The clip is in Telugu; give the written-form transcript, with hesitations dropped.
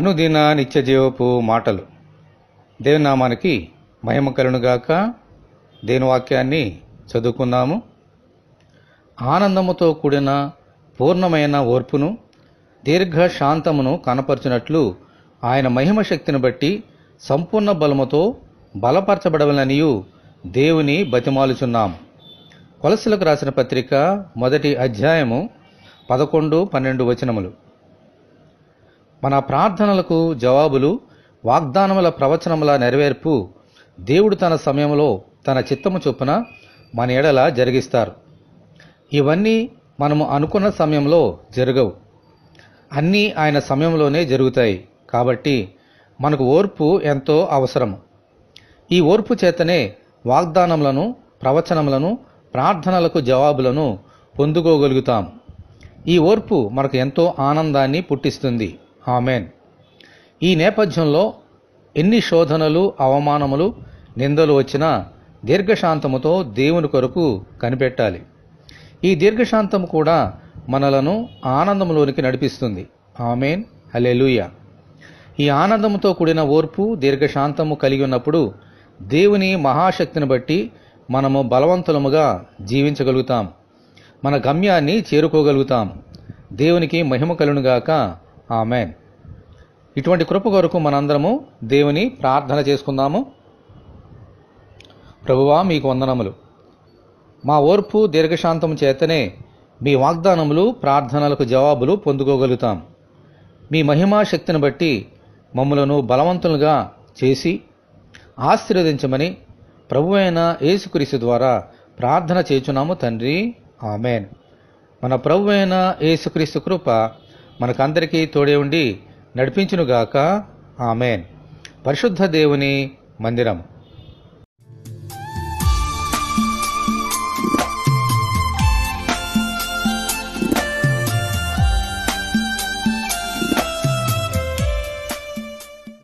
అనుదిన నిత్య జీవపు మాటలు. దేవుని నామానికి మహిమ కలుగునుగాక. దేవుని వాక్యాన్ని చదువుకుందాము. ఆనందముతో కూడిన పూర్ణమైన ఓర్పును దీర్ఘ శాంతమును కనపరచినట్లు ఆయన మహిమ శక్తిని బట్టి సంపూర్ణ బలముతో బలపరచబడవలనియు దేవుని బతిమాలుచున్నాం. కొలస్సీలకు రాసిన పత్రిక 1వ అధ్యాయము 11-12 వచనములు. మన ప్రార్థనలకు జవాబులు, వాగ్దానముల ప్రవచనముల నెరవేర్పు దేవుడు తన సమయంలో తన చిత్తము చొప్పున మన ఎడల జరిగిస్తారు. ఇవన్నీ మనము అనుకున్న సమయంలో జరగవు, అన్నీ ఆయన సమయంలోనే జరుగుతాయి. కాబట్టి మనకు ఓర్పు ఎంతో అవసరం. ఈ ఓర్పు చేతనే వాగ్దానములను, ప్రవచనములను, ప్రార్థనలకు జవాబులను పొందుకోగలుగుతాం. ఈ ఓర్పు మనకు ఎంతో ఆనందాన్ని పుట్టిస్తుంది. ఆమెన్. ఈ నేపథ్యంలో ఎన్ని శోధనలు, అవమానములు, నిందలు వచ్చినా దీర్ఘశాంతముతో దేవుని కొరకు కనిపెట్టాలి. ఈ దీర్ఘశాంతము కూడా మనలను ఆనందములోనికి నడిపిస్తుంది. ఆమెన్. హల్లెలూయా. ఈ ఆనందముతో కూడిన ఓర్పు, దీర్ఘశాంతము కలిగి ఉన్నప్పుడు దేవుని మహాశక్తిని బట్టి మనము బలవంతులముగా జీవించగలుగుతాం. మన గమ్యాన్ని చేరుకోగలుగుతాం. దేవునికి మహిమ కలుగునుగాక. ఆమెన్. ఇటువంటి కృప కొరకు మనందరము దేవుని ప్రార్థన చేసుకుందాము. ప్రభువా, మీకు వందనములు. మా ఓర్పు దీర్ఘశాంతము చేతనే మీ వాగ్దానములు, ప్రార్థనలకు జవాబులు పొందుకోగలుగుతాం. మీ మహిమా శక్తిని బట్టి మమ్ములను బలవంతులుగా చేసి ఆశీర్వదించమని ప్రభువైన యేసుక్రీస్తు ద్వారా ప్రార్థన చేయుచున్నాము తండ్రి. ఆమెన్. మన ప్రభువైన యేసుక్రీస్తు కృప మనకందరికీ తోడే ఉండి నడిపించునుగాక. ఆమెన్. పరిశుద్ధ దేవుని మందిరం.